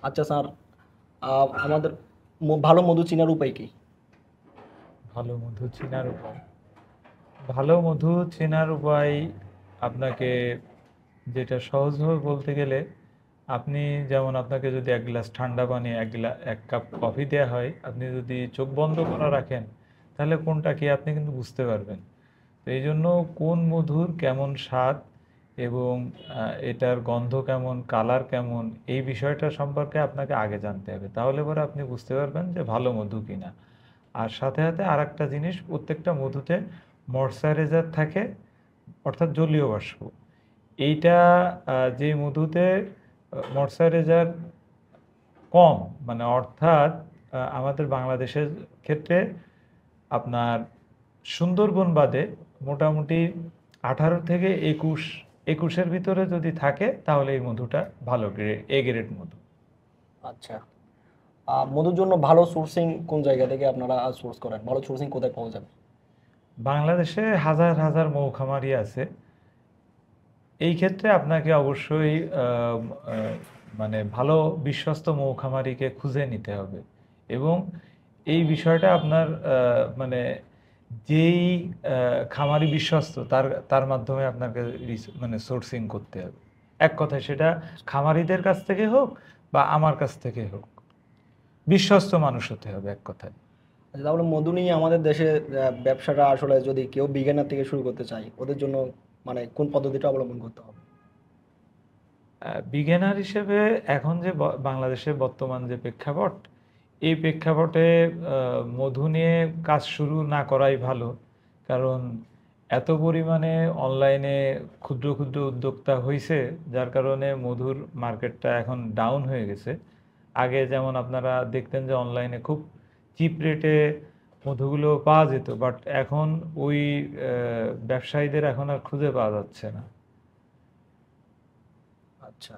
আচ্ছা স্যার, আমাদের ভালো মধু চেনার উপায় কি? ভালো মধু চেনার উপায়, ভালো মধু চেনার উপায় আপনাকে যেটা সহজভাবে বলতে গেলে, আপনি যেমন আপনাকে যদি এক গ্লাস ঠান্ডা পানি এক কাপ কফি দেওয়া হয়, আপনি যদি চোখ বন্ধ করা রাখেন তাহলে কোনটা কি আপনি কিন্তু বুঝতে পারবেন। তো এই জন্য কোন মধুর কেমন স্বাদ এবং এটার গন্ধ কেমন, কালার কেমন, এই বিষয়টা সম্পর্কে আপনাকে আগে জানতে হবে, তাহলে পরে আপনি বুঝতে পারবেন যে ভালো মধু কিনা। আর সাথে সাথে আর একটা জিনিস, প্রত্যেকটা মধুতে ময়শ্চারাইজার থাকে, অর্থাৎ জলীয় বাষ্প। এইটা যে মধুতে ময়শ্চারাইজার কম, মানে অর্থাৎ আমাদের বাংলাদেশের ক্ষেত্রে আপনার সুন্দরবন বাদে মোটামুটি 18 থেকে 21-এর ভিতরে যদি থাকে তাহলে এই মধুটা ভালো গ্রেড, এ গ্রেড মধু। আচ্ছা, মধুর জন্য ভালো সোর্সিং কোন জায়গা থেকে আপনারা সোর্স করেন? ভালো সোর্সিং কোথায় পাওয়া যাবে? বাংলাদেশে হাজার হাজার মৌখামারি আছে। এই ক্ষেত্রে আপনাকে অবশ্যই মানে ভালো বিশ্বস্ত মৌখামারিকে খুঁজে নিতে হবে, এবং এই বিষয়টা আপনার মানে যেই খামারি বিশ্বস্ত তার তার মাধ্যমে আপনাকে মানে সোর্সিং করতে হবে। এক কথায় সেটা খামারিদের কাছ থেকে হোক বা আমার কাছ থেকে হোক, বিশ্বস্ত মানুষ হতে হবে এক কথায়। আচ্ছা, তাহলে মধু নিয়ে আমাদের দেশে ব্যবসাটা আসলে যদি কেউ বিজ্ঞানের থেকে শুরু করতে চায়, ওদের জন্য মানে কোন পদ্ধতিটা অবলম্বন করতে হবে? বিজ্ঞানার হিসেবে এখন যে বাংলাদেশের বর্তমান যে প্রেক্ষাপট, এই প্রেক্ষাপটে মধু নিয়ে কাজ শুরু না করাই ভালো। কারণ এত পরিমাণে অনলাইনে ক্ষুদ্র ক্ষুদ্র উদ্যোক্তা হয়েছে, যার কারণে মধুর মার্কেটটা এখন ডাউন হয়ে গেছে। আগে যেমন আপনারা দেখতেন যে অনলাইনে খুব চিপ রেটে মধুগুলো পাওয়া যেত, বাট এখন ওই ব্যবসায়ীদের এখন আর খুঁজে পাওয়া যাচ্ছে না। আচ্ছা,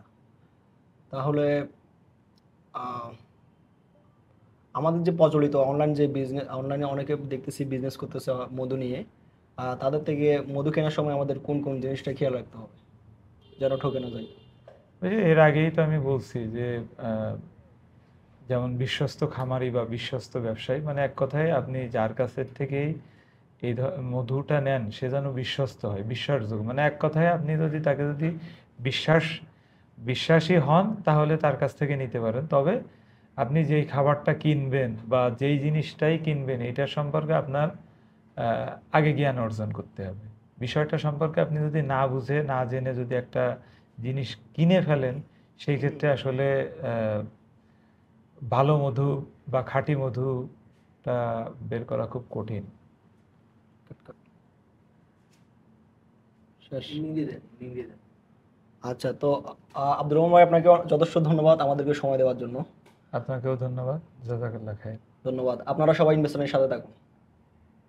তাহলে আহ, আমাদের যে প্রচলিত অনলাইন যে বিজনেস, অনলাইনে অনেকে দেখতেছি বিজনেস করতেছে মধু নিয়ে, তাদের থেকে মধু কেনার সময় আমাদের কোন কোন জিনিসটা খেয়াল রাখতে হবে যেন ঠকে না যায়? ওই যে এর আগেই তো আমি বলছি যে আহ, যেমন বিশ্বস্ত খামারি বা বিশ্বস্ত ব্যবসায়ী, মানে এক কথায় আপনি যার কাছের থেকেই মধুটা নেন সে যেন বিশ্বস্ত হয়, বিশ্বাসযোগ্য। মানে এক কথায় আপনি যদি তাকে যদি বিশ্বাস বিশ্বাসী হন তাহলে তার কাছ থেকে নিতে পারেন। তবে আপনি যেই খাবারটা কিনবেন বা যেই জিনিসটাই কিনবেন এটার সম্পর্কে আপনার আগে জ্ঞান অর্জন করতে হবে। বিষয়টা সম্পর্কে আপনি যদি না বুঝে না জেনে যদি একটা জিনিস কিনে ফেলেন, সেই ক্ষেত্রে আসলে ভালো মধু বা খাঁটি মধুটা বের করা খুব কঠিন। শেষ। আচ্ছা, তো আব্দুর রহমান ভাই, আপনাকে যথেষ্ট ধন্যবাদ আমাদেরকে সময় দেওয়ার জন্য। আপনাকেও ধন্যবাদ। জাযাকাল্লাহ খাইর। ধন্যবাদ। আপনারা সবাই ইনভেস্টমেন্টের সাথে থাকুন।